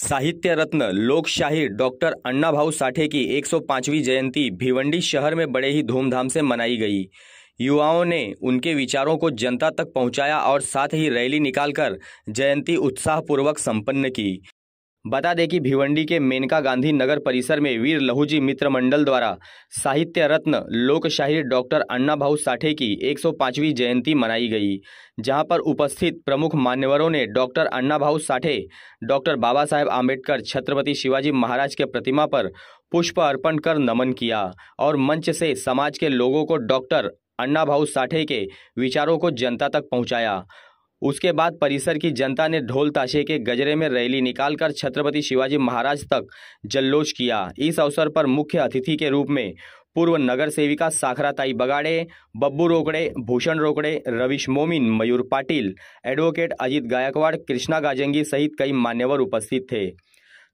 साहित्यरत्न लोकशाहीर डॉक्टर अन्नाभाऊ साठे की 105वीं जयंती भिवंडी शहर में बड़े ही धूमधाम से मनाई गई। युवाओं ने उनके विचारों को जनता तक पहुंचाया और साथ ही रैली निकालकर जयंती उत्साहपूर्वक संपन्न की। बता दें कि भिवंडी के मेनका गांधी नगर परिसर में वीर लहूजी मित्र मंडल द्वारा साहित्य रत्न लोकशाहीर डॉक्टर अन्नाभाऊ साठे की 105वीं जयंती मनाई गई, जहां पर उपस्थित प्रमुख मान्यवरों ने डॉक्टर अन्नाभाऊ साठे, डॉक्टर बाबा साहेब आम्बेडकर, छत्रपति शिवाजी महाराज के प्रतिमा पर पुष्प अर्पण कर नमन किया और मंच से समाज के लोगों को डॉक्टर अन्नाभाऊ साठे के विचारों को जनता तक पहुंचाया। उसके बाद परिसर की जनता ने ढोल ताशे के गजरे में रैली निकालकर छत्रपति शिवाजी महाराज तक जल्लोष किया। इस अवसर पर मुख्य अतिथि के रूप में पूर्व नगर सेविका साखराताई बगाड़े, बब्बू रोकड़े, भूषण रोकड़े, रविश मोमिन, मयूर पाटिल, एडवोकेट अजीत गायकवाड़, कृष्णा गाजंगी सहित कई मान्यवर उपस्थित थे।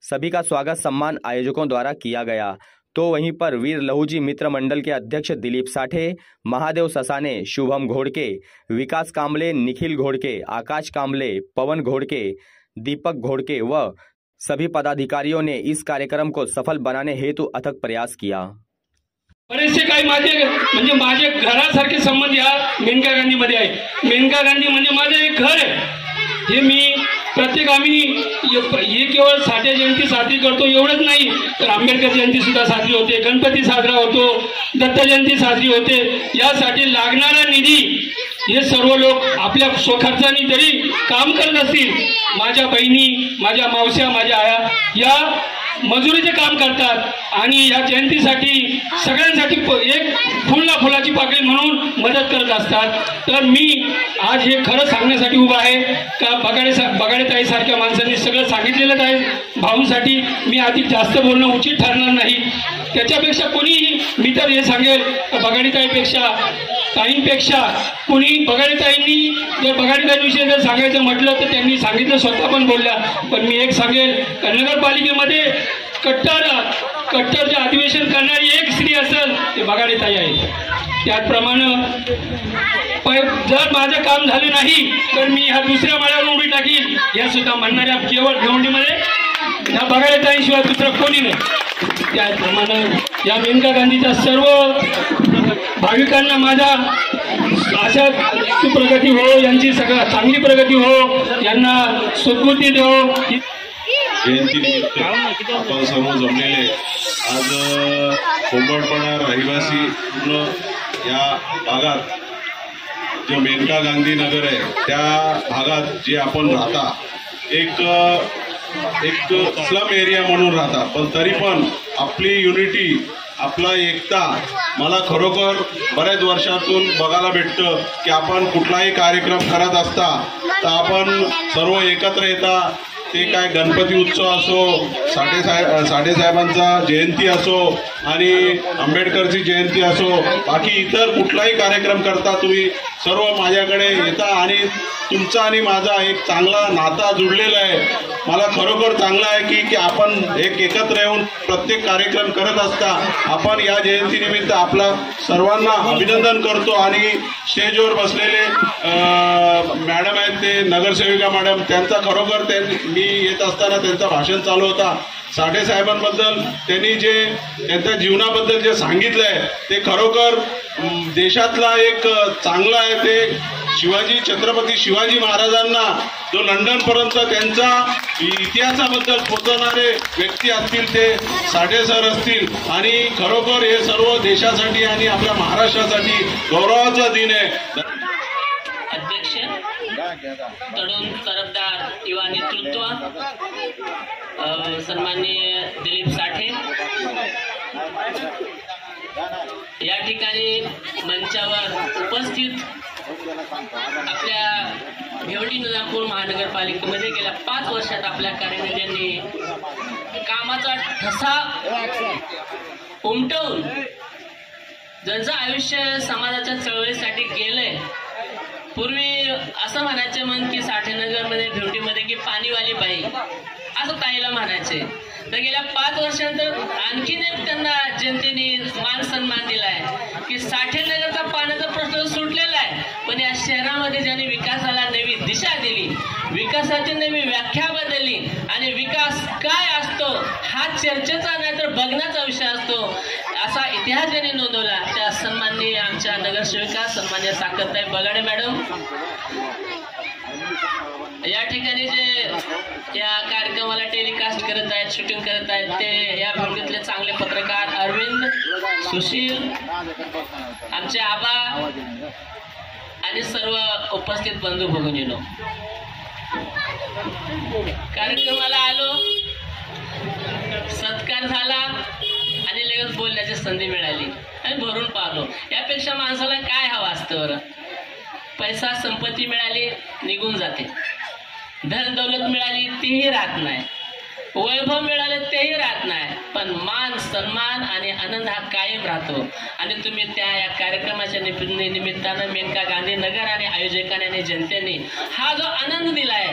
सभी का स्वागत सम्मान आयोजकों द्वारा किया गया। तो वहीं पर वीर लहूजी मित्र मंडल के अध्यक्ष दिलीप साठे, महादेव ससाने, शुभम घोड़के, विकास कामले, निखिल घोड़के, आकाश कामले, पवन घोड़के, दीपक घोड़के व सभी पदाधिकारियों ने इस कार्यक्रम को सफल बनाने हेतु अथक प्रयास किया। बरेचसे काही माझे घरासारखे संबंध या मेनका गांधी मध्ये आहे। मेनका गांधी म्हणजे माझे एक घर आहे। हे मी प्रत्येक आम्ही हे केवळ साठे जयंती साजरी करतो एवढंच नाही, तर आंबेडकर जयंती सुद्धा साजरी होते, गणपती साजरा होतो, दत्त जयंती साजरी होते। यासाठी लागणारा निधी हे सर्व लोक आपल्या स्वखर्चाने जरी काम करत असतील, माझ्या बहिणी, माझ्या मावश्या, माझ्या आया या मजुरीचे काम करतात आणि या जयंतीसाठी सगळ्यांसाठी एक फुलाची पाकळी म्हणून मदत करत असतात। तर मी आज हे खरं सांगण्यासाठी उभा आहे का बगाडेताई सारख्या माणसांनी सगळं सांगितलेलं आहे। भाऊंसाठी मी अधिक जास्त बोलणं उचित ठरणार नाही। त्याच्यापेक्षा कोणी मी तर हे सांगेल बगाडेताईपेक्षा ताईंपेक्षा कोणी बगाडेताईंनी जर बगाडेताईंविषयी जर सांगायचं म्हटलं तर त्यांनी सांगितलं, स्वतः पण बोलल्या। पण मी एक सांगेल का नगरपालिकेमध्ये कट्टर जे अधिवेशन करणारी एक स्त्री असेल ते बगाडेताई आहे। त्याचप्रमाणे जर माझं काम झालं नाही तर मी ह्या दुसऱ्या माळ्यावर उडी टाकील या सुद्धा म्हणणाऱ्या केवळ भिवंडीमध्ये ह्या बगाडेताईंशिवाय दुसरं कोणी नाही। त्याचप्रमाणे या मेनका गांधीच्या सर्व भाविकांना माझा अशा सुप्रगती हो, यांची सगळं चांगली प्रगती हो, यांना सद्बुद्धी देव। जयंती निमित्त आपण सर्व जमलेले आज कोंबडपाडा रहिवासी पूर्ण या भागात जो मेनका गांधी नगर आहे त्या भागात जे आपण राहता एक स्लम एरिया म्हणून राहता, पण तरी पण आपली युनिटी, आपला एकता मला खरोखर बऱ्याच वर्षातून बघायला भेटतं की आपण कुठलाही कार्यक्रम करत असता तर आपण सर्व एकत्र येता। ते काय गणपती उत्सव असो, साठे साहेबांचा जयंती असो आणि आंबेडकरची जयंती असो, बाकी इतर कुठलाही कार्यक्रम करता तुम्ही सर्व माझ्याकडे येता आणि तुमचा आणि माझा एक चांगला नाता जुडलेला आहे। मला खरोखर चांगला आहे की आपण एकत्र येऊन प्रत्येक कार्यक्रम करत असता आपण या जयंतीनिमित्त आपला सर्वांना अभिनंदन करतो। आणि स्टेजवर बसलेले मॅडम आहेत ते नगरसेविका मॅडम, त्यांचा खरोखर मी येत असताना त्यांचं भाषण चालू होता। साठे साहेबांबद्दल त्यांनी जे त्यांच्या जीवनाबद्दल जे सांगितलंय ते खरोखर देशातला एक चांगला आहे। ते छत्रपती शिवाजी महाराजांना जो लंडनपर्यंत त्यांचा इतिहासाबद्दल पोहोचवणारे व्यक्ती असतील ते साठे सर असतील आणि खरोखर हे सर्व देशासाठी आणि आपल्या महाराष्ट्रासाठी गौरवाचा दिन आहे। अध्यक्ष, तरुण तरफदार युवा नेतृत्व, सन्माननीय दिलीप साठे, या ठिकाणी मंचावर उपस्थित आपल्या भिवंडी नगरपूर महानगरपालिकेमध्ये गेल्या 5 वर्षात आपल्या कार्यकर्त्यांनी कामाचा ठसा उमटवून ज्यांचं आयुष्य समाजाच्या चळवळीसाठी गेलंय। पूर्वी असं म्हणायचे मन की साठेनगरमध्ये भिवंडीमध्ये की पाणीवाली बाई असं ताईला म्हणायचे, तर गेल्या 5 वर्षांतर आणखीन एक त्यांना जनतेने मान सन्मान दिलाय की साठेनगरचा पाण्याचा प्रश्न सुटलेला आहे, पण या शहरामध्ये ज्यांनी विकासाला नवी दिशा दिली, विकासाची नवी व्याख्या बदलली आणि विकास चर्चेचा नाही तर बघण्याचा विषय असतो असा इतिहास ज्यांनी नोंदवला त्या सन्माननीय आमच्या नगरसेविका सन्मान्य साखरताई बगाडे मॅडम, या ठिकाणी जे या कार्यक्रमाला टेलिकास्ट करत आहेत, शूटिंग करत आहेत ते या भिवंडीतले चांगले पत्रकार अरविंद, सुशील, आमचे आबा आणि सर्व उपस्थित बंधू भगिनींनो, कार्यक्रमाला आलो, सत्कार झाला आणि लगेच बोलण्याची संधी मिळाली आणि भरून पाहलो. यापेक्षा माणसाला काय हवं असतं बरं? पैसा संपत्ती मिळाली निघून जाते, धन दौलत मिळाली तीही राहत नाही, वैभव मिळाले तेही राहत नाही, पण मान सन्मान आणि आनंद हा कायम राहतो. आणि तुम्ही त्या या कार्यक्रमाच्या निमित्तानं मेनका गांधी नगर आणि आयोजकांनी आणि जनतेने हा जो आनंद दिलाय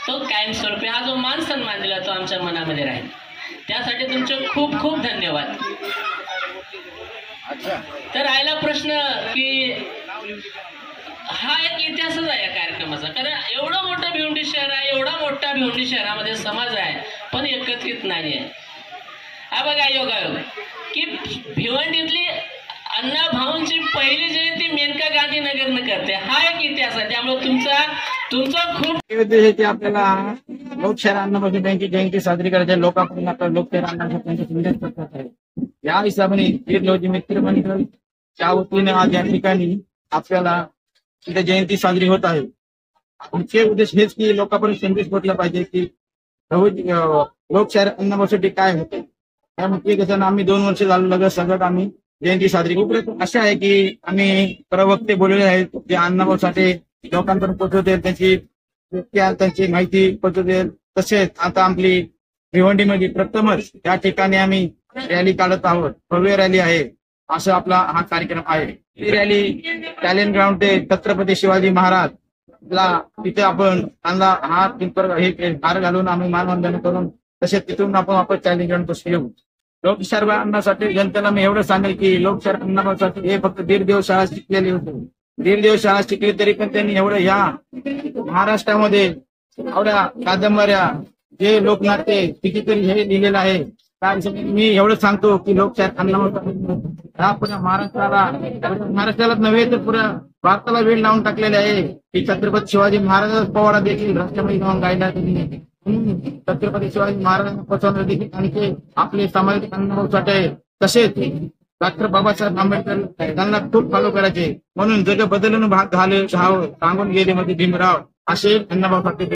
तो कायमस्वरूपी, हा जो मान सन्मान दिला तो आमच्या मनामध्ये राहील. त्यासाठी तुमचे खूप खूप धन्यवाद. तर राहिला प्रश्न की हा एक इतिहासच आहे या कार्यक्रमाचा, कारण एवढं मोठं भिवंडी शहर आहे, एवढा मोठा भिवंडी शहरामध्ये समाज आहे पण एकत्रित नाहीये. हा बघा योगायोग की भिवंडीतली अण्णा भाऊंची पहिली जयंती मेनका गांधी नगरनं करते, हा एक इतिहास आहे. त्यामुळे तुमचा खूप उद्देश आपल्याला लोकशाहीर अण्णाभाऊ साठे जयंती साजरी करायची, लोकांकडून आपल्याला लोकशाहीर अण्णाभाऊ साठे संदेश करतात आहे. या हिशोबाने गिरलोजी मित्र मंडळच्या वतीने आज या ठिकाणी आपल्याला तिथे जयंती साजरी होत आहे. आमचे उद्देश हेच की लोकांपर्यंत संदेश पोहोचला पाहिजे की लोकशाहीर अण्णाभाऊ साठे काय होते. त्यामुळे कसं आम्ही 2 वर्ष झालं लगत सगळं आम्ही जयंती साजरी करू. असे आहे की आम्ही प्रवक्ते बोललेले आहेत जे अण्णाभाऊ साठे लोकांपर्यंत पोहोचवते, त्यांची माहिती पोहोचवते. तसेच आता आपली भिवंडीमध्ये प्रथमच या ठिकाणी आम्ही रॅली काढत आहोत, भव्य रॅली आहे. असं आपला हा कार्यक्रम आहे. ही रॅली टॅलेंट ग्राउंड ते छत्रपती शिवाजी महाराज तिथे आपण त्यांना हार घालून आम्ही मानवंदन करून तसेच तिथून आपण वापस टॅलेंट ग्राउंड पासून येऊ. लोकशाहीर अण्णासाठी जनतेला मी एवढं सांगेल की लोकशाहीर अण्णासाठी हे फक्त 1.5 दिवस शाळा शिकलेली होती. 1.5 दिवस शाळा शिकली तरी पण त्यांनी एवढं या महाराष्ट्रामध्ये एवढ्या कादंबऱ्या जे लोकनाट्य कितीतरी हे लिहिलेलं आहे. मी एवढं सांगतो की लोकशाहीर अण्णाभाऊ हा पुऱ्या महाराष्ट्रालाच नव्हे तर पुऱ्या भारताला वेळ लावून टाकलेले आहे की छत्रपती शिवाजी महाराज पवाडा देखील राष्ट्रपती जाऊन गायला छत्रपती शिवाजी महाराजांना पसंत देखील आणखी आपले सामाजिक अण्णाभाऊ साठे तसेच डॉक्टर बाबासाहेब आंबेडकर त्यांना खूप फॉलो करायचे. म्हणून जग बदलून भाग झाले सांगून गेले मध्ये भीमराव असे अण्णाभाऊ साठे